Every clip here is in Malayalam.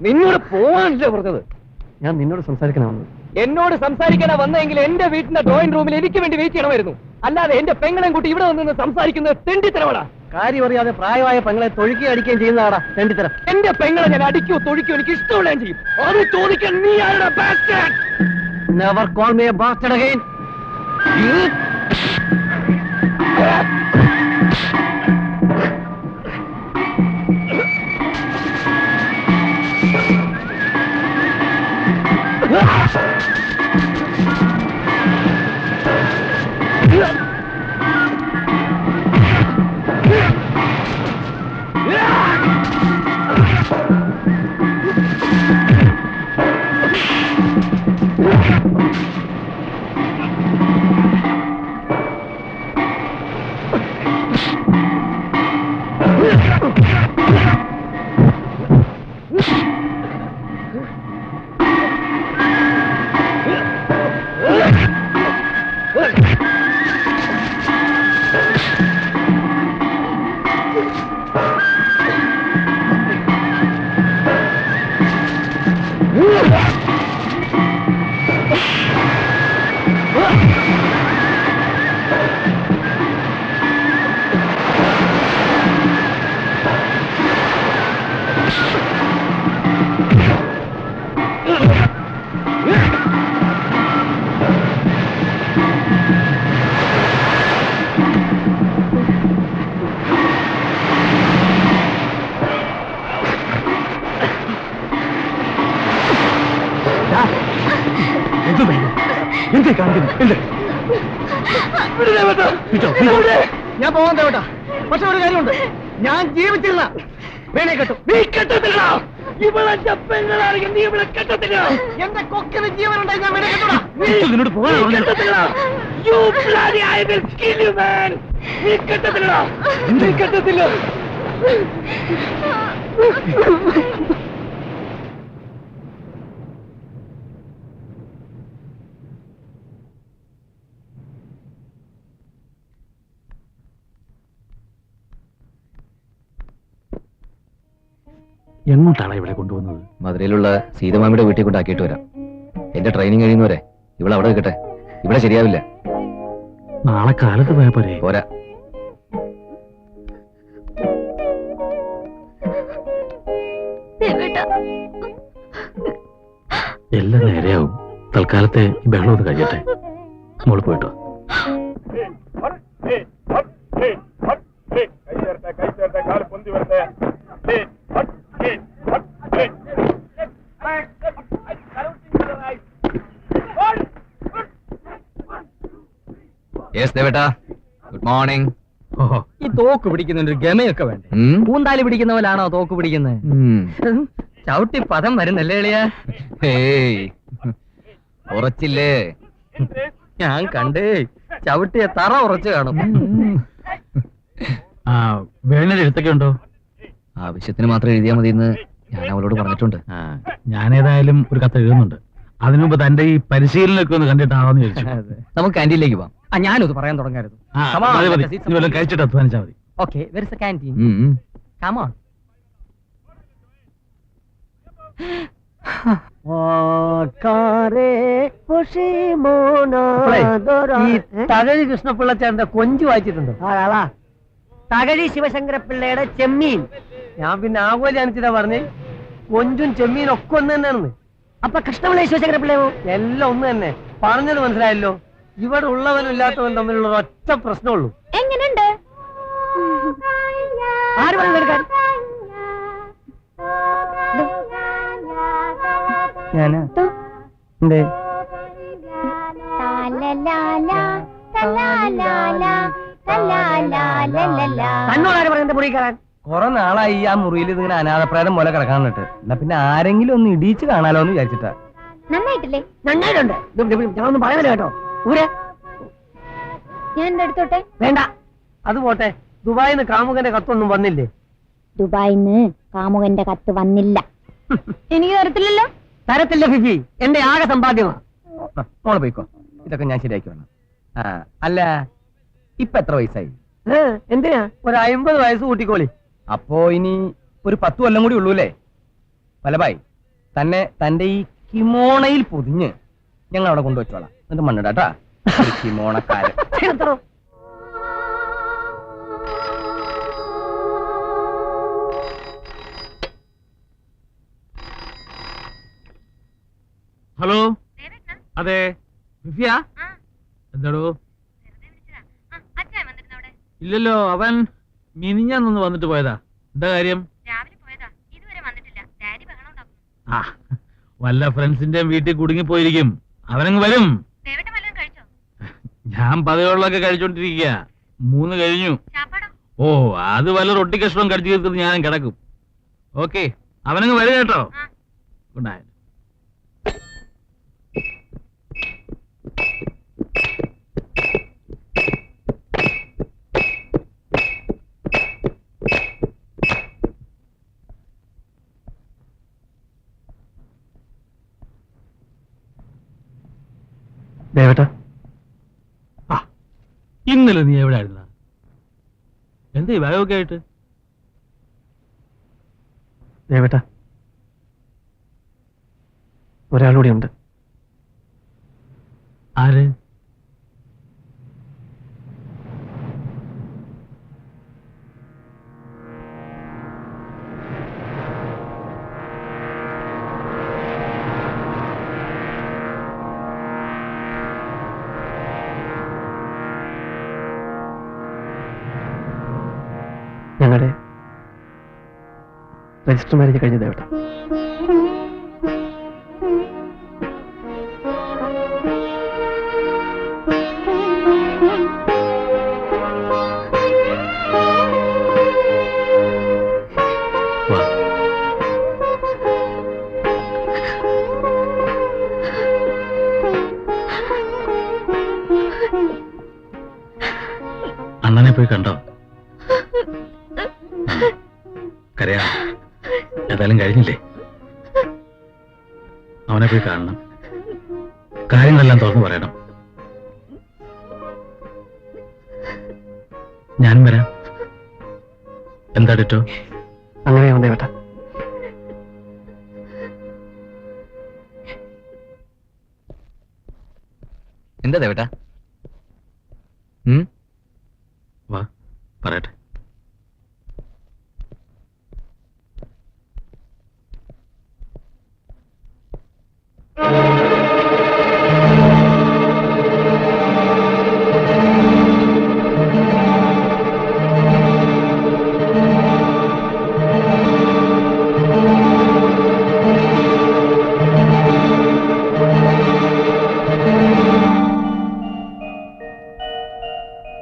നിന്നോട് പോവാനല്ലേ പറഞ്ഞത്? ഞാൻ നിന്നോട് സംസാരിക്കാനാ വന്നത്. എന്നോട് സംസാരിക്കാനാ വന്നെങ്കിൽ എന്റെ വീട്ടിന്റെ ഡ്രോയിങ് റൂമിൽ എനിക്ക് വേണ്ടി വെയിറ്റ് ചെയ്യണമായിരുന്നു. അല്ലാതെ എന്റെ പെങ്ങളെയും കൂട്ടി ഇവിടെ വന്ന് സംസാരിക്കുന്നത് തെണ്ടിത്തരവാടാ. കാര്യം അറിയാതെ പ്രായമായ പെങ്ങളെ തൊഴുക്കി അടിക്കുകയും ചെയ്യുന്നതാടാ തെണ്ടിത്തരം. എന്റെ പെങ്ങളെ ഞാൻ അടിക്കോ തൊഴിക്കോ എനിക്ക് ഇഷ്ടമുള്ളതും ചെയ്യും. അത് ചോദിക്കാൻ നീ ആരുടെ bastard? Never call me A bastard again. ഞാൻ പോവാൻ തേവട്ടാ. പക്ഷെ ഒരു കാര്യമുണ്ട്, ഞാൻ ജീവിച്ചില്ല. വേണേ കെട്ടും. നീ കെട്ടത്തില്ല. ഇവളെന്റെ പെങ്ങളാണെങ്കിൽ നീ ഇവിടെ കെട്ടത്തില്ല. എന്റെ കൊക്കിന് ജീവനുണ്ടായി ഞാൻ വേണേ കെട്ടൂടാ. നിന്നോട് പോകാൻ കെട്ടത്തില്ല. നീ കെട്ടത്തില്ല. നീ കെട്ടത്തില്ല. എങ്ങോട്ടാണ് ഇവിടെ കൊണ്ടുവന്നത്? മധുരയിലുള്ള സീതമാമിയുടെ വീട്ടിൽ കൊണ്ടാക്കിയിട്ട് വരാം. എന്റെ ട്രെയിനിങ് കഴിയുന്നവരെ ഇവിടെ അവിടെ നിൽക്കട്ടെ. ഇവിടെ ശരിയാവില്ല. നാളെ കാലത്ത് പോയാ പോരെ? പോരാ. എല്ലാം നേരെയാവും. തൽക്കാലത്തെ ഈ ബഹളം ഒന്ന് കഴിയട്ടെ. മോള് പോയിട്ടോ. Good morning. ഈ തോക്ക് പിടിക്കുന്നതിന് ഒരു ഗമയൊക്കെ വേണ്ടേ? പൂന്താലി പിടിക്കുന്ന പോലാണോ തോക്ക് പിടിക്കുന്നത്? ചവിട്ടി പദം വരുന്നല്ലേ എളിയ? ഉറച്ചില്ലേ? ഞാൻ കണ്ടേ, ചവിട്ടിയ തറ ഉറച്ചു കാണും. വേണയുടെ എഴുത്തൊക്കെ ഉണ്ടോ? ആവശ്യത്തിന് മാത്രം എഴുതിയാൽ മതി എന്ന് ഞാൻ അവളോട് പറഞ്ഞിട്ടുണ്ട്. ഞാനേതായാലും ഒരു കത്ത് എഴുതുന്നുണ്ട്. അതിനുമുമ്പ് തന്റെ ഈ പരിശീലനമൊക്കെ ഒന്ന് കണ്ടിട്ടാണെന്ന് ചോദിച്ചു. നമുക്ക് ക്യാൻറ്റീനിലേക്ക് പോവാം. ഞാനത് പറയാൻ തുടങ്ങരുത്. കഴിച്ചിട്ട് അധ്വാനിച്ചാൽ മതി. Okay, where is the canteen? Come on. Thakazhi കൃഷ്ണപിള്ളച്ചേട്ടന്റെ കൊഞ്ചു വായിച്ചിട്ടുണ്ടോ? തകഴി ശിവശങ്കരപ്പിള്ളയുടെ ചെമ്മീൻ. ഞാൻ പിന്നെ ആകോലി അനിച്ചിട്ടാ പറഞ്ഞേ, കൊഞ്ചും ചെമ്മീനും ഒക്കെ ഒന്ന് തന്നെയാണെന്ന്. അപ്പൊ കൃഷ്ണപിള്ള ശിവശങ്കരപ്പിള്ളയോ? എല്ലാം ഒന്ന് തന്നെ. പറഞ്ഞത് മനസ്സിലായല്ലോ. ഇവിടെ ഉള്ളവനും ഇല്ലാത്തവനും തമ്മിലുള്ള ഒറ്റ പ്രശ്നമുള്ളൂ. എങ്ങനെയുണ്ട്? ആര് പറഞ്ഞു എടുക്കാൻ? ഞാനാ എന്തേ തന്നോടാര് പറഞ്ഞ മുറി കയറാൻ? കുറെ നാളായി ആ മുറിയിൽ ഇതിങ്ങനെ അനാഥപ്രേതം പോലെ കിടക്കാനിട്ട്. എന്നാ പിന്നെ ആരെങ്കിലും ഒന്ന് ഇടിച്ച് കാണാലോ എന്ന് വിചാരിച്ചിട്ടാ. നന്നായിട്ടില്ലേ? നന്നായിട്ടുണ്ട്. ഞാനൊന്നും പറയുന്നില്ല കേട്ടോ. ഊരെ ഞാൻ എന്റെ അടുത്തോട്ടെ? വേണ്ട, അത് പോട്ടെ. ദുബായിന്ന് കാമുകന്റെ കത്തൊന്നും വന്നില്ലേ? ദുബായിന്ന് കാമുകന്റെ കത്ത് വന്നില്ല. എനിക്ക് തരത്തില്ലല്ലോ. തരത്തില്ല ഫിഫി, എന്റെ ആകെ സമ്പാദ്യമാണ്. മോള് പോയിക്കോ, ഇതൊക്കെ ഞാൻ ശരിയാക്കി വേണം. അല്ല, ഇപ്പൊ എത്ര വയസ്സായി? എന്തിനാ? ഒരു 50 വയസ്സ് കൂട്ടിക്കോളി. അപ്പോ ഇനി ഒരു 10 കൊല്ലം കൂടി ഉള്ളൂല്ലേ? വല്ലഭായി, തന്നെ തന്റെ ഈ കിമോണയിൽ പൊതിഞ്ഞ് ഞങ്ങൾ അവിടെ കൊണ്ടുവച്ചോളാം. എന്നിട്ട് മണ്ണിടാട്ടാ, കിമോണക്കാരൻ. ഹലോ, അതെ വിഫിയ, എന്താടോ? ഇല്ലല്ലോ, അവൻ മിനിഞ്ഞാന്നൊന്ന് വന്നിട്ട് പോയതാ. എന്താ കാര്യം? ആ, വല്ല ഫ്രണ്ട്സിന്റെ വീട്ടിൽ കുടുങ്ങി പോയിരിക്കും. അവനങ്ങ് വരും. ഞാൻ പതിവുള്ളൊക്കെ കഴിച്ചോണ്ടിരിക്കുക. 3 കഴിഞ്ഞു. ഓ, അത് വല്ല റൊട്ടി കഷ്ണവും കടിച്ചു തീർത്തിട്ട് ഞാനും കിടക്കും. ഓക്കെ, അവനങ്ങ് വരും കേട്ടോ. Good night. ദേവേട്ടാ, ഇന്നലെ നീ എവിടെ ആയിരുന്ന? എന്താ ഈ ബാഗൊക്കെ ആയിട്ട്? ദേവേട്ടാ, ഒരാളൂടെ ഉണ്ട്. ആര്? ഞങ്ങളുടെ രജിസ്റ്റർ മാരേജ് കഴിഞ്ഞ ദേവേട്ടാ. അണ്ണനെ പോയി കണ്ടോ? കരയാ, ഏതായാലും കഴിഞ്ഞില്ലേ? അവനെ പോയി കാണണം. കാര്യങ്ങളെല്ലാം തുറന്നു പറയണം. ഞാനും വരാം. എന്താ ഡിറ്റോ? അങ്ങനെയാവും ദേവേട്ടാ. എന്താ ദേവേട്ടാ? വാ, പറയട്ടെ.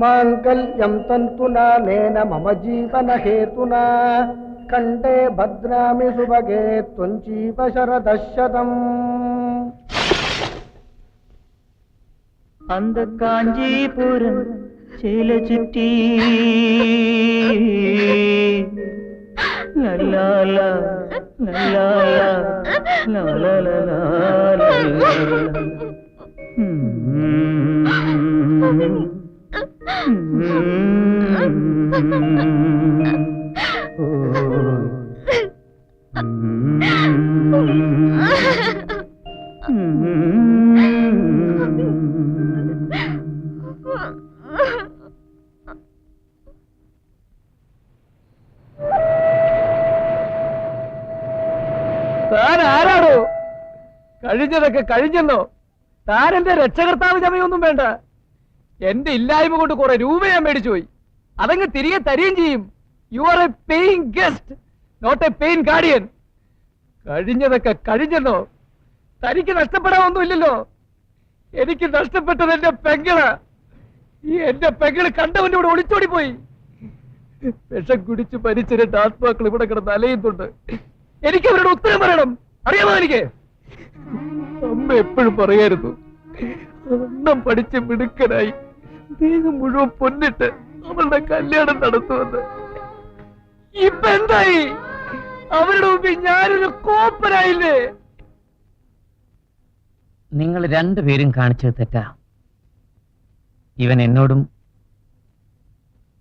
मांगल्यं तन्तुना नेन मम जीवन हेतुना कंठे भद्रामि सुभगे त्वं जीव शरदशतम्. அந்த காஞ்சிபுரம் சேலை சுற்றி லல்லாலா லல்லாலா லல்லாலா താൻ ആരാടോ? കഴിഞ്ഞതൊക്കെ കഴിഞ്ഞെന്നോ? താൻ എന്റെ രക്ഷകർത്താവ് ചമയൊന്നും വേണ്ട. എന്റെ ഇല്ലായ്മ കൊണ്ട് കുറെ രൂപ ഞാൻ മേടിച്ചു പോയി. അതങ്ങ് തിരികെ തരികയും ചെയ്യും. You are a paying guest, not a paying guardian. കഴിഞ്ഞതൊക്കെ കഴിഞ്ഞെന്നോ? തനിക്ക് നഷ്ടപ്പെടാനൊന്നുമില്ലല്ലോ. എനിക്ക് നഷ്ടപ്പെട്ടത് എന്റെ പെങ്ങള്. ഈ എന്റെ പെങ്ങള് കണ്ടവന്റെ കൂടെ ഒളിച്ചോടി പോയി. വിഷം കുടിച്ച് മരിച്ച 2 ആത്മാക്കൾ ഇവിടെ കിടന്ന് അലയുന്നുണ്ട്. എനിക്ക് അവരുടെ ഉത്തരം പറയണം. അറിയാമോ എനിക്ക്? അമ്മ എപ്പോഴും പറയായിരുന്നു, അണ്ണം പഠിച്ച് മിടുക്കനായി ദേഹം മുഴുവൻ പൊന്നിട്ട് അവളുടെ കല്യാണം നടത്തുമെന്ന്. ഇപ്പൊ എന്തായി? അവരുടെ മുമ്പിൽ ഞാനൊരു കോപ്പനായില്ലേ? നിങ്ങൾ രണ്ടുപേരും കാണിച്ചത് തെറ്റാ. ഇവൻ എന്നോടും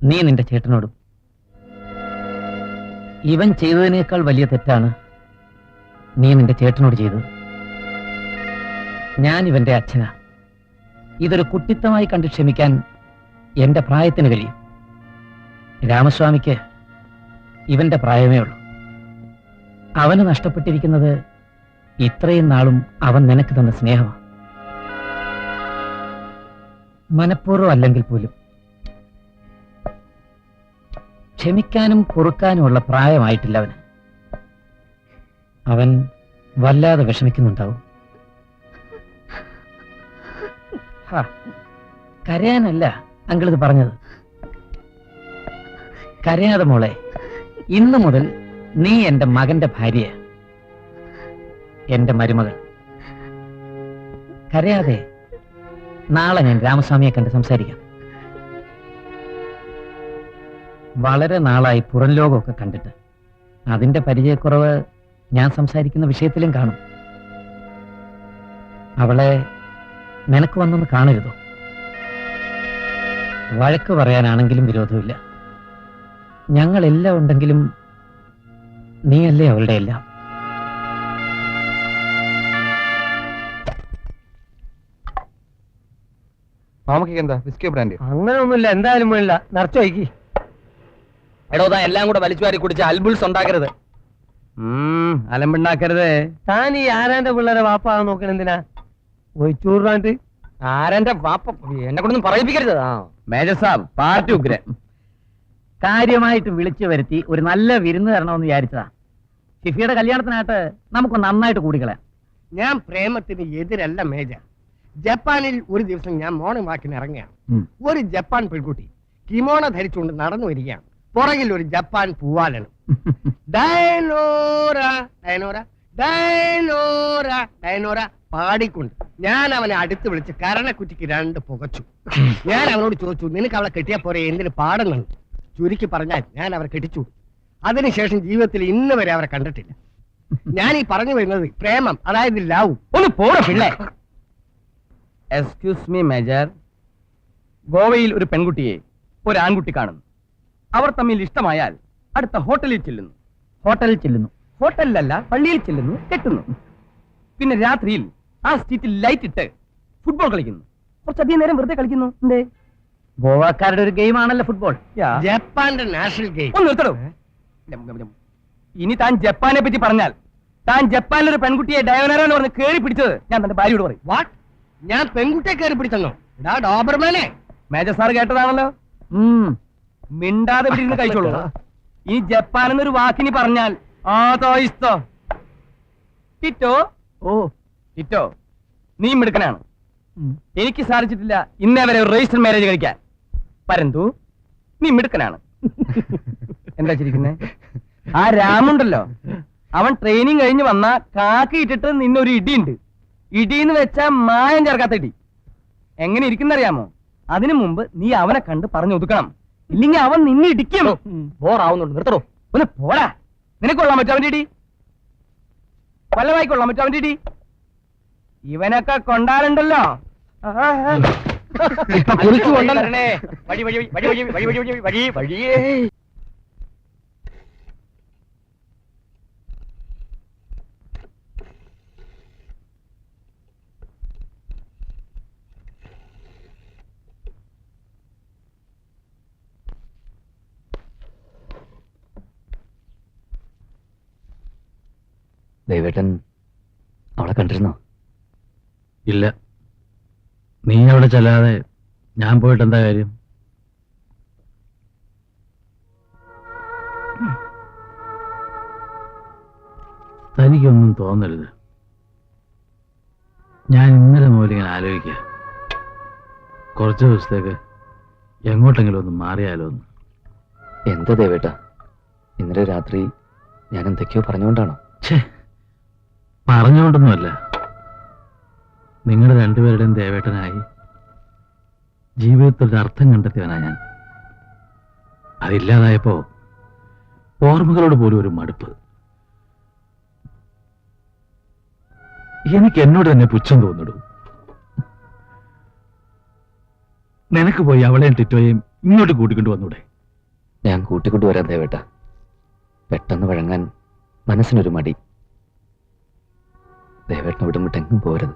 നീ നിന്റെ ചേട്ടനോടും. ഇവൻ ചെയ്തതിനേക്കാൾ വലിയ തെറ്റാണ് നീ നിന്റെ ചേട്ടനോട് ചെയ്തത്. ഞാൻ ഇവന്റെ അച്ഛനാ. ഇതൊരു കുട്ടിത്തമായി കണ്ട് ക്ഷമിക്കാൻ എന്റെ പ്രായത്തിന് കഴിയും. രാമസ്വാമിക്ക് ഇവന്റെ പ്രായമേ ഉള്ളൂ. അവന് നഷ്ടപ്പെട്ടിരിക്കുന്നത് ഇത്രയും നാളും അവൻ നിനക്ക് തന്ന സ്നേഹമാണ്. മനഃപൂർവ്വം അല്ലെങ്കിൽ പോലും ക്ഷമിക്കാനും പൊറുക്കാനുമുള്ള പ്രായമായിട്ടില്ല അവന്. അവൻ വല്ലാതെ വിഷമിക്കുന്നുണ്ടാവും. കരയാനല്ല അങ്കിളിത് പറഞ്ഞത്. കരയാതെ മോളെ, ഇന്നു മുതൽ നീ എന്റെ മകന്റെ ഭാര്യ, എന്റെ മരുമകൾ. കരയാതെ. നാളെ ഞാൻ രാമസ്വാമിയെ കണ്ട് സംസാരിക്കാം. വളരെ നാളായി പുറം ലോകമൊക്കെ കണ്ടിട്ട് അതിന്റെ പരിചയക്കുറവ് ഞാൻ സംസാരിക്കുന്ന വിഷയത്തിലും കാണും. അവളെ നിനക്ക് വന്നൊന്ന് കാണരുതോ? വഴക്ക് പറയാനാണെങ്കിലും വിരോധമില്ല. ഞങ്ങളെല്ലാം ഉണ്ടെങ്കിലും നീയല്ലേ അവളുടെ എല്ലാം. മാമയ്ക്ക് എന്താ വിസ്കിയോ ബ്രാൻഡ്? അങ്ങനെ ഒന്നുമില്ല, എന്തായാലും വേണില്ല, നിറച്ചു വയ്ക്കി. എടോ, താ എല്ലാം കൂടെ വലിച്ചു വാരി കുടിച്ച് അൽബുൾസ് ഉണ്ടാക്കരുത്. അലമ്പുണ്ടാക്കരുത്. താൻ ഈ ആരാന്റെ പിള്ളേരെ വാപ്പാകാൻ നോക്കണ എന്തിനാ? ഒഴിച്ചൂറാണ്ട് ആരെന്റെ വാപ്പ എന്നെ കൊണ്ടൊന്നും പറയിപ്പിക്കരുത്. മേജർ സാബ് പാർട്ടി ഉഗ്ര. കാര്യമായിട്ട് വിളിച്ചു വരുത്തി ഒരു നല്ല വിരുന്ന് തരണമെന്ന് വിചാരിച്ചതാ. ഷിഫിയുടെ കല്യാണത്തിനായിട്ട് നമുക്ക് നന്നായിട്ട് കൂടിക്കളയാം. ഞാൻ പ്രേമത്തിന് എതിരല്ല മേജർ. ജപ്പാനിൽ ഒരു ദിവസം ഞാൻ മോർണിംഗ് വാക്കിന് ഇറങ്ങുകയാണ്. ഒരു ജപ്പാൻ പെൺകുട്ടി കിമോണ ധരിച്ചുകൊണ്ട് നടന്നു വരികയാണ്. പുറകിൽ ഒരു ജപ്പാൻ പൂവാലനും. ഡയനോറ ഡയനോറ ഡയനോറ ഡയനോറ പാടിക്കൊണ്ട് ഞാൻ അവനെ അടുത്ത് വിളിച്ച് കരണക്കുറ്റിക്ക് 2 പുകച്ചു. ഞാൻ അവനോട് ചോദിച്ചു, നിനക്ക് അവളെ കെട്ടിയാ പോരെ, എന്തിന് പാടുന്നു? ചുരുക്കി പറഞ്ഞാൽ ഞാൻ അവരെ കെട്ടിച്ചു. അതിനുശേഷം ജീവിതത്തിൽ ഇന്ന് വരെ അവരെ കണ്ടിട്ടില്ല. ഞാൻ ഈ പറഞ്ഞു വരുന്നത് പ്രേമം, അതായത് ലവ്. ഒന്ന് പോട പിള്ളേ. Excuse me major. ഗോവയിൽ ഒരു പെൺകുട്ടിയെ ഒരു ആൺകുട്ടി കാണുന്നു. അവർ തമ്മിൽ ഇഷ്ടമായാൽ അടുത്ത ഹോട്ടലിൽ ചെല്ലുന്നു. ഹോട്ടലിലല്ല, പള്ളിയിൽ ചെല്ലുന്നു, കെട്ടുന്നു. പിന്നെ രാത്രിയിൽ ആ സ്ട്രീറ്റിൽ ലൈറ്റ് ഇട്ട് ഫുട്ബോൾ കളിക്കുന്നു. കുറച്ചധികം നേരം വെറുതെ കളിക്കുന്നു. എന്തേ? ഗോവാക്കാരുടെ ഒരു ഗെയിമാണല്ലോ ഫുട്ബോൾ. ജപ്പാന്റെ നാഷണൽ ഗെയിം. ഒന്ന് നിർത്തടോ. ഇനി താൻ ജപ്പാനെ പറ്റി പറഞ്ഞാൽ താൻ ജപ്പാനിലൊരു പെൺകുട്ടിയെ ഡയനോറ എന്ന് പറഞ്ഞ് കേറി പിടിച്ചത് ഞാൻ തന്റെ ഭാര്യയോട് പറയും. വാട്ട്? ഞാൻ പെൺകുട്ടിയെ കയറി പിടിച്ചെന്നോ? ഡോബർമാനെ. Major sir കേട്ടതാണല്ലോ. മിണ്ടാതെ ഇവിടെ ഇരുന്ന് കഴിച്ചോളൂ. ഈ ജപ്പാൻ എന്നൊരു വാക്കിനി പറഞ്ഞാൽ ടിറ്റോ. ഓ ടിറ്റോ, നീ മിടുക്കനാണ്. എനിക്ക് സാധിച്ചിട്ടില്ല ഇന്നേ വരെ ഒരു രജിസ്റ്റർ മാരേജ് കഴിക്കാൻ. പരന്തു, നീ മിടുക്കനാണ്. എന്താ ചിരിക്കുന്നേ? ആ രാമുണ്ടല്ലോ, അവൻ ട്രെയിനിങ് കഴിഞ്ഞ് വന്ന കാക്കി ഇട്ടിട്ട് നിന്നൊരു ഇടിയുണ്ട്. ഇടിന്ന് വെച്ചാ മായം ചേർക്കാത്ത ഇടി. എങ്ങനെ ഇരിക്കുന്നറിയാമോ? അതിനു മുമ്പ് നീ അവനെ കണ്ട് പറഞ്ഞു ഒതുക്കണം, ഇല്ലെങ്കിൽ അവൻ നിന്നെ ഇടിക്കും. ബോറാവുന്നുണ്ട്, നിർത്തടോ. ഒന്ന് പോടാ. നിനക്കൊള്ളാൻ പറ്റും അവന്റെ ഇടി? വല്ലവായിക്കൊള്ളാൻ പറ്റും അവന്റെ ഇടി? ഇവനൊക്കെ കൊണ്ടാലുണ്ടല്ലോ. വഴി വഴി വഴി വഴി വഴി വഴി വഴി വഴി വഴിയേ. ദൈവേട്ടൻ അവളെ കണ്ടിരുന്നോ? ഇല്ല. നീ അവിടെ ചെല്ലാതെ ഞാൻ പോയിട്ട് എന്താ കാര്യം? തനിക്കൊന്നും തോന്നരുത്. ഞാൻ ഇന്നലെ മുതൽ ഇങ്ങനെ ആലോചിക്കുക, കുറച്ച് ദിവസത്തേക്ക് എങ്ങോട്ടെങ്കിലും ഒന്ന് മാറിയാലോ എന്ന്. എന്താ ദേവേട്ട, ഇന്നലെ രാത്രി ഞാൻ എന്തൊക്കെയോ പറഞ്ഞുകൊണ്ടാണോ? പറഞ്ഞുകൊണ്ടൊന്നുമല്ല. നിങ്ങളുടെ രണ്ടുപേരുടെയും ദേവേട്ടനായി ജീവിതത്തിൽ ഒരു അർത്ഥം കണ്ടെത്തിയവനാ ഞാൻ. അതില്ലാതായപ്പോ ഓർമ്മകളോട് പോലും ഒരു മടുപ്പ്. എനിക്ക് എന്നോട് തന്നെ പുച്ഛം തോന്നിടും. നിനക്ക് പോയി അവളെയും ടിറ്റോയെയും ഇങ്ങോട്ട് കൂട്ടിക്കൊണ്ടു വന്നൂടെ? ഞാൻ കൂട്ടിക്കൊണ്ടുവരാൻ ദേവേട്ട. പെട്ടെന്ന് വഴങ്ങാൻ മനസ്സിനൊരു മടി. ദേവേട്ടനെ വിടുമിട്ടെങ്ങും പോരുത്.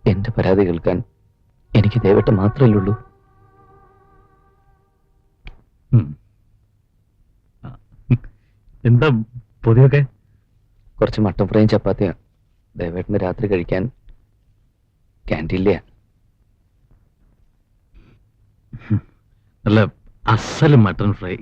എന്റെ പരാതി കേൾക്കാൻ എനിക്ക് ദേവേട്ടൻ മാത്രമേ ഉള്ളൂ. എന്താ പൊതിയൊക്കെ? കുറച്ച് മട്ടൻ ഫ്രൈയും ചപ്പാത്തിയാ ദേവേട്ടന് രാത്രി കഴിക്കാൻ ക്യാൻറ്റീനില്ല. നല്ല അസല് മട്ടൺ ഫ്രൈ.